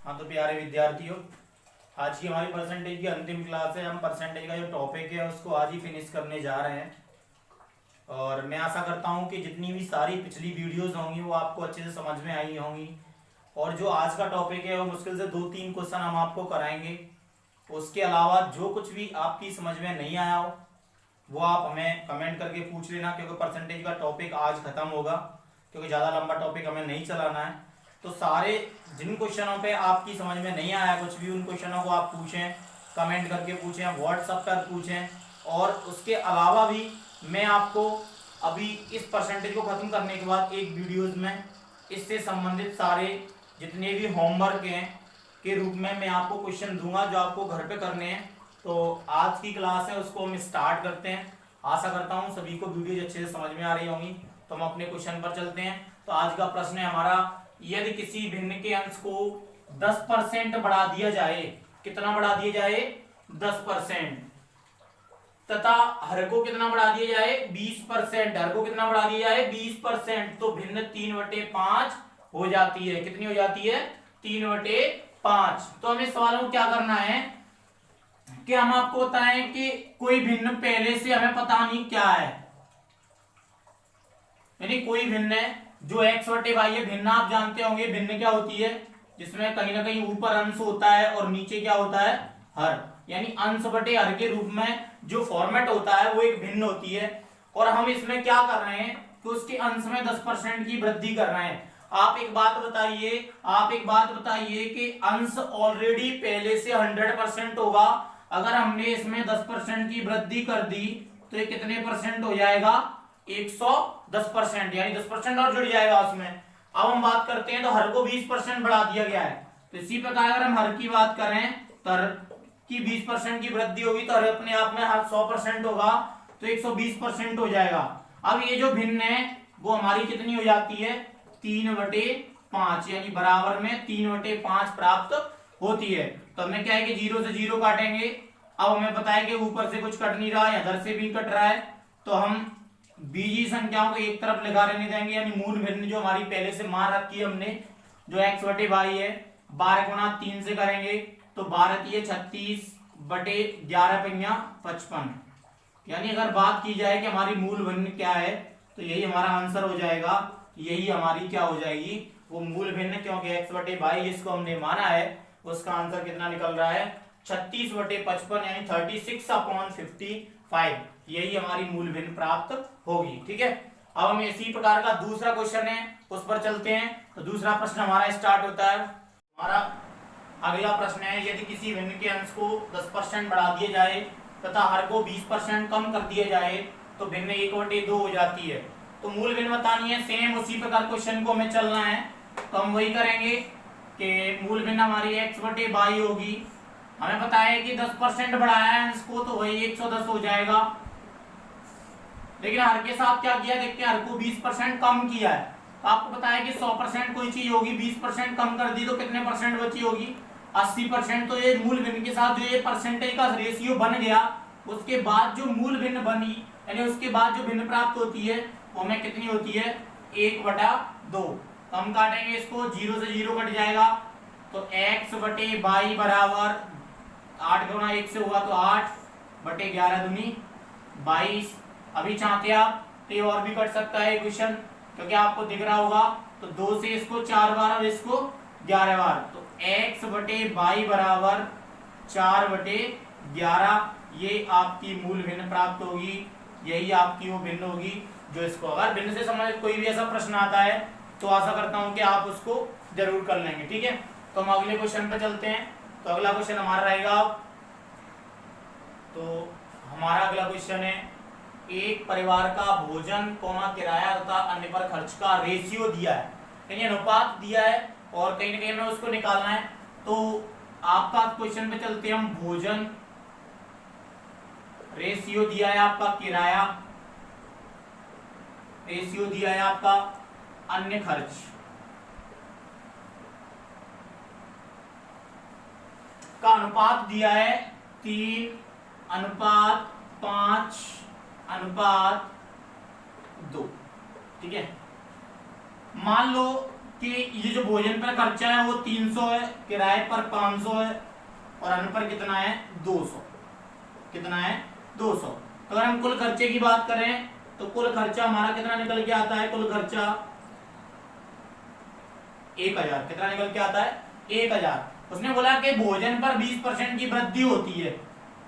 हाँ तो प्यारे विद्यार्थियों, आज की हमारी परसेंटेज की अंतिम क्लास है। हम परसेंटेज का जो टॉपिक है उसको आज ही फिनिश करने जा रहे हैं। और मैं आशा करता हूँ कि जितनी भी सारी पिछली वीडियोस होंगी वो आपको अच्छे से समझ में आई होंगी। और जो आज का टॉपिक है वो मुश्किल से 2-3 क्वेश्चन हम आपको कराएंगे। उसके अलावा जो कुछ भी आपकी समझ में नहीं आया हो वो आप हमें कमेंट करके पूछ लेना, क्योंकि परसेंटेज का टॉपिक आज खत्म होगा, क्योंकि ज़्यादा लंबा टॉपिक हमें नहीं चलाना है। तो सारे जिन क्वेश्चनों पे आपकी समझ में नहीं आया कुछ भी, उन क्वेश्चनों को आप पूछें, कमेंट करके पूछें, व्हाट्सएप पर पूछें। और उसके अलावा भी मैं आपको अभी इस परसेंटेज को ख़त्म करने के बाद एक वीडियोज़ में इससे संबंधित सारे जितने भी होमवर्क हैं के रूप में मैं आपको क्वेश्चन दूंगा जो आपको घर पे करने हैं। तो आज की क्लास है उसको हम स्टार्ट करते हैं। आशा करता हूँ सभी को वीडियो अच्छे से समझ में आ रही होंगी। तो हम अपने क्वेश्चन पर चलते हैं। तो आज का प्रश्न है हमारा, यदि किसी भिन्न के अंश को 10% बढ़ा दिया जाए, कितना बढ़ा दिया जाए? 10%, तथा हर को कितना बढ़ा दिया जाए? 20%। हर को कितना बढ़ा दिया जाए? 20%। तो भिन्न 3/5 हो जाती है। कितनी हो जाती है? 3/5। तो हमें सवालों को क्या करना है कि हम आपको बताएं कि कोई भिन्न पहले से हमें पता नहीं क्या है, यानी कोई भिन्न है जो x/y है। भिन्न आप जानते होंगे भिन्न क्या होती है, जिसमें कहीं ना कहीं ऊपर अंश होता है और नीचे क्या होता है? हर, यानी अंश बटे हर के रूप में जो फॉर्मेट होता है वो एक भिन्न होती है। और हम इसमें क्या कर रहे हैं कि उसके अंश में 10% की वृद्धि कर रहे हैं। आप एक बात बताइए कि अंश ऑलरेडी पहले से 100% होगा। अगर हमने इसमें 10% की वृद्धि कर दी तो ये कितने परसेंट हो जाएगा? 110%, यानी 10% और जुड़ जाएगा उसमें। अब हम बात करते हैं तो हर को 20% बढ़ा दिया गया है। तो इसी प्रकार अगर हम हर की बात करें तो हर की 20% की वृद्धि होगी तो हर अपने आप में 100% होगा, तो 120% हो जाएगा। अब ये जो भिन्न है वो हमारी कितनी हो जाती है? 3/5, यानी बराबर में 3/5 प्राप्त होती है। तो हमें क्या है कि 0 से 0 काटेंगे। अब हमें पता है कि ऊपर से कुछ कट नहीं रहा है, इधर से भी कट रहा है, तो हम बीजी संख्याओं को एक तरफ लगा रहने देंगे, यानी मूल भिन्न जो हमारी पहले से मान रखी है हमने, जो x/y है, 12 गुणा 3 से करेंगे तो 12 36 बटे 11 पंजा 55। यानी अगर बात की जाए कि हमारी मूल भिन्न क्या है तो यही हमारा आंसर हो जाएगा। यही हमारी क्या हो जाएगी? वो मूल भिन्न, क्योंकि x/y जिसको हमने माना है उसका आंसर कितना निकल रहा है? 36/55, यानी 36/55। यही हमारी मूल भिन्न प्राप्त होगी। ठीक है, अब हम इसी प्रकार का दूसरा क्वेश्चन है उस पर चलते हैं। तो दूसरा प्रश्न हमारा स्टार्ट होता है। हमारा अगला प्रश्न है, यदि किसी भिन्न के अंश को 10% बढ़ा दिया जाए तथा हर को 20% कम कर दिया जाए तो भिन्न 1/2 हो जाती है। तो मूल भिन्न बतानी है। सेम उसी प्रकार क्वेश्चन को हमें चलना है। तो हम वही करेंगे कि मूल भिन्न हमारी x/y होगी। हमें पता है कि 10% बढ़ाया है अंश को तो वही 110 हो जाएगा। लेकिन हर के साथ क्या किया? देखते हैं, हर को 20% कम किया है। तो आपको पता है कि 100% कोई चीज होगी, 20% कम कर दी तो कितने परसेंट बची होगी? 80%। तो ये मूल भिन्न के साथ जो ये परसेंटेज का रेशियो बन गया, उसके बाद जो मूल भिन्न बनी, यानी उसके बाद जो भिन्न प्राप्त होती है वो हमें कितनी होती है? 1/2। तो हम काटेंगे इसको, 0 से 0 कट जाएगा तो x/y बराबर 8 गुणा 1 से हुआ तो 8/11 दूनी 22। अभी चाहते आप तो ये और भी कट सकता है क्वेश्चन, क्योंकि आपको दिख रहा होगा। तो 2 से इसको 4 बार और इसको 11 बार, तो x/y बराबर 4/11। ये आपकी मूल भिन्न प्राप्त होगी। यही आपकी वो भिन्न होगी जो इसको, अगर भिन्न से संबंधित कोई भी ऐसा प्रश्न आता है तो आशा करता हूं कि आप उसको जरूर कर लेंगे। ठीक है, तो हम अगले क्वेश्चन पर चलते हैं। तो अगला क्वेश्चन हमारा रहेगा, तो हमारा अगला क्वेश्चन है, एक परिवार का भोजन किराया तथा अन्य पर खर्च का रेशियो दिया है, यानी अनुपात दिया है और कहीं ना कहीं हमें उसको निकालना है। तो आपका क्वेश्चन पे चलते हैं हम। भोजन रेशियो दिया है आपका, किराया रेशियो दिया है आपका, अन्य खर्च का अनुपात दिया है 3:5:2। ठीक है, मान लो कि ये जो भोजन पर खर्चा है वो 300 है, किराए पर 500 है और अन्न पर कितना है 200। कितना है 200। तो अगर हम कुल खर्चे की बात करें तो कुल खर्चा हमारा कितना निकल के आता है, कुल खर्चा 1000। कितना निकल के आता है 1000। उसने बोला कि भोजन पर 20% की वृद्धि होती है,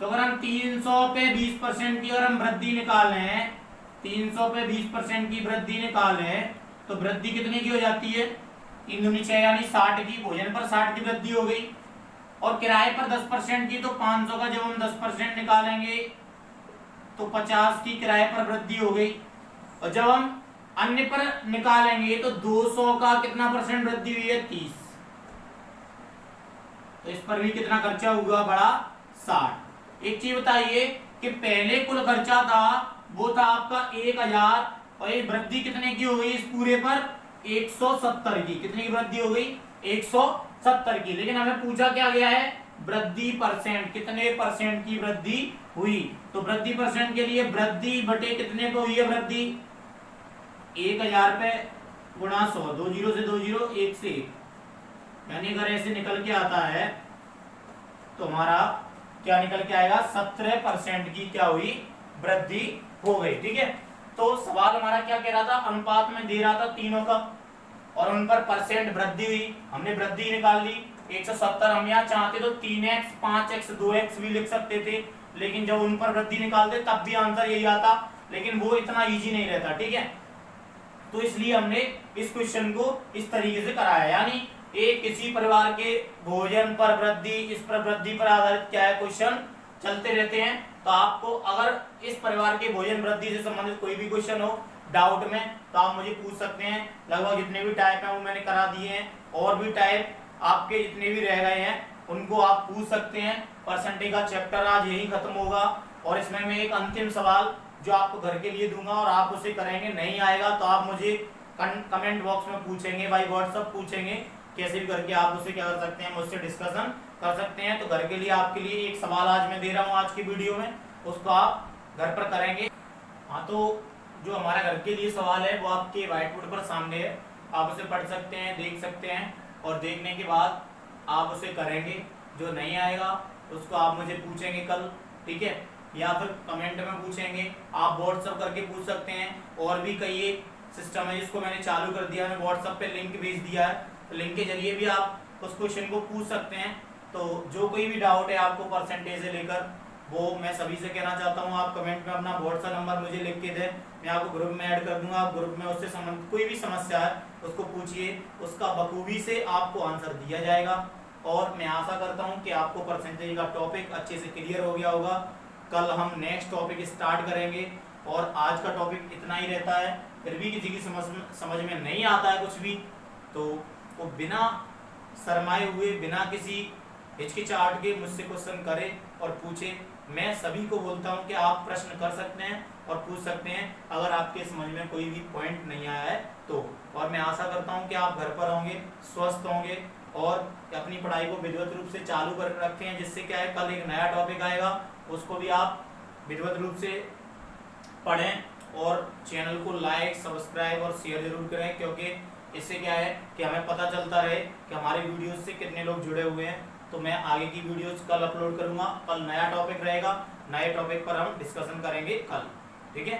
तो अगर हम 300 पे 20% की अगर हम वृद्धि निकालें, 300 पे 20% की वृद्धि निकालें तो वृद्धि कितने की हो जाती है 3 दूनी 6 यानी 60 की। भोजन पर 60 की वृद्धि हो गई और किराए पर 10% की, तो 500 का जब हम 10% निकालेंगे तो 50 की किराए पर वृद्धि हो गई। और जब हम अन्य पर निकालेंगे तो 200 का कितना परसेंट वृद्धि हुई है 30। तो इस पर भी कितना खर्चा हुआ बड़ा 60। एक चीज बताइए कि पहले कुल खर्चा था वो था आपका 1000 और ये वृद्धि कितने की हो गई इस पूरे पर 170 की। कितने की वृद्धि हो गई 170 की। लेकिन हमें पूछा क्या गया है वृद्धि परसेंट, कितने परसेंट की वृद्धि हुई। तो वृद्धि परसेंट के लिए वृद्धि बटे कितने पे हुई है वृद्धि 1000 पे गुणा 100, 2 जीरो से 2 जीरो 1 से 1, यानी अगर ऐसे निकल के आता है तो हमारा क्या निकल के आएगा 17% की क्या हुई वृद्धि हो गई। ठीक है, तो सवाल हमारा क्या कह रहा था, अनुपात में दे रहा था तीनों का और उन पर परसेंट वृद्धि हुई, हमने वृद्धि निकाल ली 170। हम यहाँ चाहते तो 3x 5x 2x भी लिख सकते थे, लेकिन जब उन पर वृद्धि निकालते तब भी आंसर यही आता, लेकिन वो इतना इजी नहीं रहता। ठीक है, तो इसलिए हमने इस क्वेश्चन को इस तरीके से कराया, यानी एक किसी परिवार के भोजन पर वृद्धि, इस पर वृद्धि पर आधारित क्या है क्वेश्चन चलते रहते हैं। तो आपको अगर इस परिवार के भोजन वृद्धि से संबंधित कोई भी क्वेश्चन हो डाउट में तो आप मुझे पूछ सकते हैं। लगभग जितने भी टाइप हैं वो मैंने करा दिए हैं, और भी टाइप आपके जितने भी रह गए हैं उनको आप पूछ सकते हैं। परसेंटेज का चैप्टर आज यही खत्म होगा और इसमें मैं एक अंतिम सवाल जो आपको घर के लिए दूंगा और आप उसे करेंगे, नहीं आएगा तो आप मुझे कमेंट बॉक्स में पूछेंगे, बाई व्हाट्सएप पूछेंगे, कैसे भी करके आप उसे क्या कर सकते हैं मुझसे डिस्कशन कर सकते हैं। तो घर के लिए आपके लिए एक सवाल आज मैं दे रहा हूँ आज की वीडियो में, उसको आप घर पर करेंगे। हाँ, तो जो हमारा घर के लिए सवाल है वो आपके व्हाइट बोर्ड पर सामने है, आप उसे पढ़ सकते हैं, देख सकते हैं और देखने के बाद आप उसे करेंगे। जो नहीं आएगा उसको आप मुझे पूछेंगे कल, ठीक है, या फिर कमेंट में पूछेंगे, आप व्हाट्सएप करके पूछ सकते हैं। और भी कई एक सिस्टम है जिसको मैंने चालू कर दिया है, मैं व्हाट्सएप पे लिंक भेज दिया है, तो लिंक के जरिए भी आप उस क्वेश्चन को पूछ सकते हैं। तो जो कोई भी डाउट है आपको परसेंटेज से लेकर, वो मैं सभी से कहना चाहता हूँ आप कमेंट में अपना व्हाट्सएप नंबर मुझे लिख के दें, मैं आपको ग्रुप में ऐड कर दूंगा। आप ग्रुप में उससे संबंधित कोई भी समस्या है उसको पूछिए, उसका बखूबी से आपको आंसर दिया जाएगा। और मैं आशा करता हूँ कि आपको परसेंटेज का टॉपिक अच्छे से क्लियर हो गया होगा। कल हम नेक्स्ट टॉपिक स्टार्ट करेंगे और आज का टॉपिक इतना ही रहता है। फिर भी किसी की समझ में नहीं आता है कुछ भी, तो वो बिना शर्माए हुए, बिना किसी हिचकिचाहट के मुझसे क्वेश्चन करे और पूछे। मैं सभी को बोलता हूं कि आप प्रश्न कर सकते हैं और पूछ सकते हैं अगर आपके समझ में कोई भी पॉइंट नहीं आया है तो। और मैं आशा करता हूं कि आप घर पर होंगे, स्वस्थ होंगे और अपनी पढ़ाई को विधिवत रूप से चालू कर रखे हैं, जिससे क्या है कल एक नया टॉपिक आएगा उसको भी आप विधिवत रूप से पढ़ें। और चैनल को लाइक, सब्सक्राइब और शेयर जरूर करें, क्योंकि इससे क्या है कि हमें पता चलता रहे कि हमारे वीडियोस से कितने लोग जुड़े हुए हैं। तो मैं आगे की वीडियोस कल अपलोड करूंगा, कल नया टॉपिक रहेगा, नए टॉपिक पर हम डिस्कशन करेंगे कल।